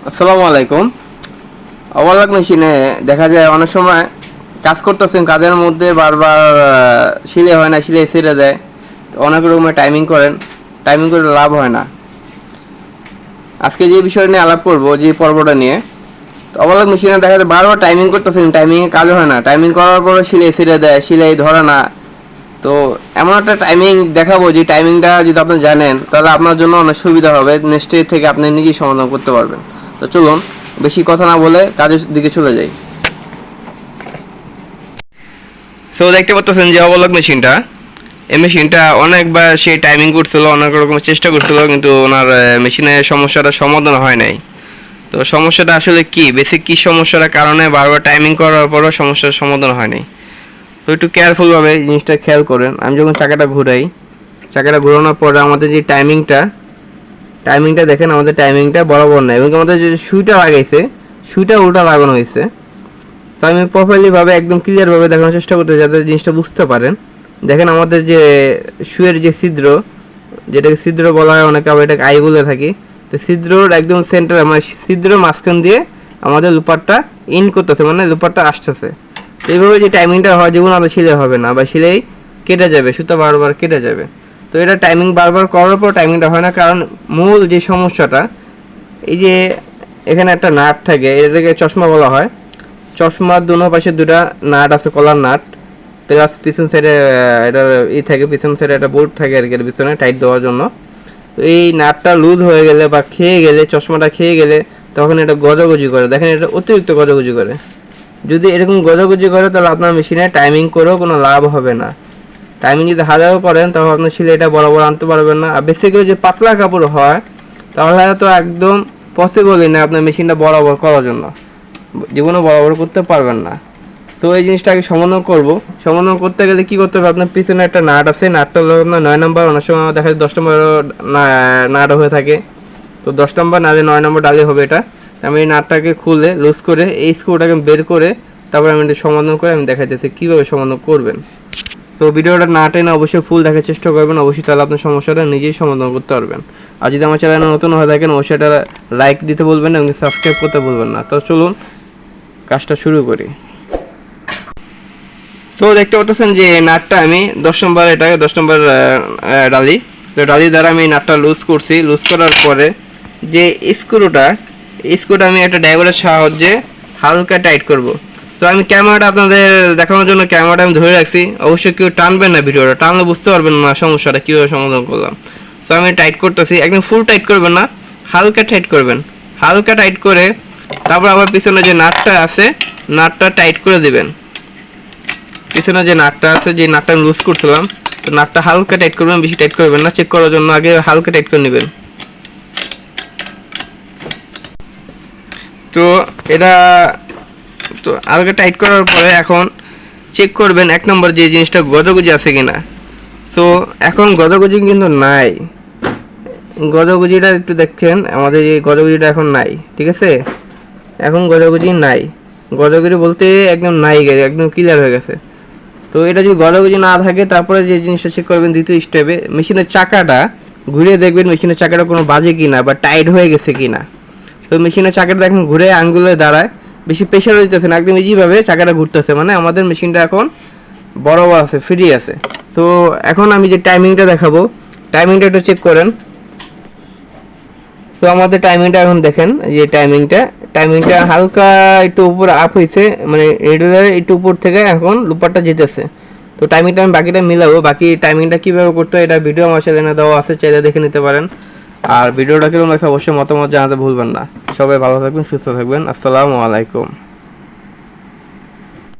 আসসালামু আলাইকুম। ওভারলক মেশিনে দেখা যায় অনেক সময় কাজ করতেছেন, কাজের মধ্যে বারবার সিলে হয় না, সিলে ছেড়ে দেয়। অনেক রকমের টাইমিং করেন, টাইমিং করে লাভ হয় না। আজকে যে বিষয় নিয়ে আলাপ করবো, যে পর্বটা নিয়ে, ওভারলক মেশিনে দেখা যায় বারবার টাইমিং করতেছেন, টাইমিংয়ে কাজ হয় না, টাইমিং করার পরে সিলে ছেড়ে দেয়, সিলাই ধরে না। তো এমন একটা টাইমিং দেখাবো, যে টাইমিংটা যদি আপনি জানেন তাহলে আপনার জন্য অনেক সুবিধা হবে, নেক্সট ডে থেকে আপনি নিজেই সমাধান করতে পারবেন। তো চলুন বেশি কথা না বলে কাজের দিকে চলে যাই। সো দেখতে পাচ্ছেন যে অবলক মেশিনটা, এই মেশিনটা অনেকবার সে টাইমিং করছিল, অনেক রকমের চেষ্টা করছিল, কিন্তু ওনার মেশিনের সমস্যাটা সমাধান হয় নাই। তো সমস্যাটা আসলে কি, বেসিক কি সমস্যার কারণে বারবার টাইমিং করার পরও সমস্যার সমাধান হয় নাই। তো একটু কেয়ারফুলভাবে জিনিসটা খেয়াল করেন। আমি যখন চাকাটা ঘুরাই, চাকাটা ঘোরানোর পরে আমাদের যে টাইমিংটা দেখেন, আমাদের টাইমিংটা বরাবর নেই, এবং আমাদের যে সুইটা লাগাইছে, সুইটা উল্টা লাগানো হয়েছে। তো আমি প্রপারলিভাবে একদম ক্লিয়ারভাবে দেখানোর চেষ্টা করতে, যাতে জিনিসটা বুঝতে পারেন। দেখেন আমাদের যে সুয়ের যে ছিদ্র, যেটাকে ছিদ্র বলা হয়, অনেকে আবার এটাকে আই বলে থাকি। তো ছিদ্রর একদম সেন্টার, মানে ছিদ্র মাঝখান দিয়ে আমাদের লুপারটা ইন করতেছে, মানে লুপারটা আসতেছে। তো এইভাবে যে টাইমিংটা হয়, যেগুলো আমাদের সিলাই হবে না, বা সিলাই কেটে যাবে, সুতা বারবার কেটে যাবে। তো এটা টাইমিং বারবার করার পর টাইমিংটা হয় না, কারণ মূল যে সমস্যাটা, এই যে এখানে একটা নাট থাকে, এটাকে চশমা বলা হয়। চশমার দুনো পাশে দুটা নাট আছে, কলার নাট, প্লাস পিছন সাইডে এটার থাকে, পিছন সাইডে একটা বোল্ট থাকে আর কি, এর পিছনে টাইট দেওয়ার জন্য। তো এই নাটটা লুজ হয়ে গেলে বা খেয়ে গেলে, চশমাটা খেয়ে গেলে, তখন এটা গজাগজি করে। দেখেন এটা অতিরিক্ত গজাগজি করে। যদি এরকম গজাগজি করে, তাহলে আপনার মেশিনে টাইমিং করেও কোনো লাভ হবে না। টাইমিং যদি হাজারও করেন, তাহলে আপনার সিলাইটা বরাবর আনতে পারবেন না। আর বেসিক্যালি যে পাতলা কাপড় হয়, তাহলে তো একদম পসিবলই না আপনার মেশিনটা বরাবর করার জন্য, জীবনে বরাবর করতে পারবেন না। তো এই জিনিসটাকে সমাধান করব। সমাধান করতে গেলে কী করতে হবে, আপনার পিছনে একটা নাট আছে, নাটটা হলো আপনার 9 নম্বর, অনেক সময় দেখা যায় 10 নম্বর নাট হয়ে থাকে। তো 10 নম্বর না, 9 নম্বর ডালে হবে এটা। আমি এই নাটটাকে খুলে লুজ করে এই স্ক্রুটাকে বের করে, তারপর আমি এটা সমাধান করে আমি দেখাচ্ছি কীভাবে সমাধান করবেন। তো ভিডিওটা না টেনে অবশ্যই ফুল দেখার চেষ্টা করবেন, অবশ্যই তাহলে আপনার সমস্যাটা নিজেই সমাধান করতে পারবেন। আর যদি আমার চ্যানেলে নতুন হয়ে থাকেন, অবশ্যই এটা লাইক দিতে বলবেন এবং সাবস্ক্রাইব করতে বলবেন না। তো চলুন কাজটা শুরু করি। তো দেখতে পাচ্ছেন যে নাটটা আমি 10 নম্বর, এটাকে 10 নম্বর ডালি, তো ডালি দ্বারা আমি নাটটা লুজ করছি। লুজ করার পরে যে স্ক্রুটা আমি একটা ড্রাইভারের সাহায্যে হালকা টাইট করব। তো আমি ক্যামেরাটা আপনাদের দেখানোর জন্য ক্যামেরাটা আমি ধরে রাখছি, অবশ্যই কেউ টানবেন না, ভিডিওটা টানলে বুঝতে পারবেন না সমস্যাটা কীভাবে সমাধান করলাম। তো আমি টাইট করতেছি, একদম ফুল টাইট করবেন না, হালকা টাইট করবেন। হালকা টাইট করে তারপর আবার পিছনে যে নাটটা আছে, নাটটা টাইট করে দিবেন। পিছনে যে নাটটা আছে, যে নাটটা আমি লুজ করছিলাম, তো নাটটা হালকা টাইট করবেন, বেশি টাইট করবেন না। চেক করার জন্য আগে হালকা টাইট করে নেবেন। তো এটা তো হালকা টাইট করার পরে এখন চেক করবেন 1 নম্বর যে জিনিসটা গজাগজি আছে কিনা। তো এখন গজাগজি কিন্তু নাই, গজাগজিটা একটু দেখেন, আমাদের এই গজাগজিটা এখন নাই, ঠিক আছে? এখন গজাগজি নাই, গজাগজি বলতে একদম নাই, একদম ক্লিয়ার হয়ে গেছে। তো এটা যদি গজাগজি না থাকে, তারপরে যে জিনিসটা চেক করবেন দ্বিতীয় স্টেপে, মেশিনের চাকাটা ঘুরিয়ে দেখবেন মেশিনের চাকাটা কোনো বাজে কিনা বা টাইট হয়ে গেছে কিনা। তো মেশিনের চাকাটা দেখেন ঘুরে আঙ্গুলের দ্বারায়, বেশি প্রেশার দিতেছে না, একদম ইজিভাবে চাকাটা ঘুরতেছে, মানে আমাদের মেশিনটা এখন বরাবর আছে, ফ্রি আছে। তো এখন আমি যে টাইমিংটা দেখাবো, টাইমিংটা একটু চেক করেন। তো আমাদের টাইমিংটা এখন দেখেন, যে টাইমিংটা হালকা একটু উপর আপ হয়েছে, মানে রেগুলার একটু উপর থেকে এখন লুপারটা যেতেছে। তো টাইমিংটা আমি বাকিটা মিলাবো, বাকি টাইমিংটা কীভাবে করতে হয় এটা ভিডিও আমার চ্যানেলে দেওয়া আছে, চাইলে দেখে নিতে পারেন। আর ভিডিওটা কিরকম লাগছে অবশ্যই মতামত জানাতে ভুলবেন না। সবাই ভালো থাকবেন, সুস্থ থাকবেন। আসসালামু আলাইকুম।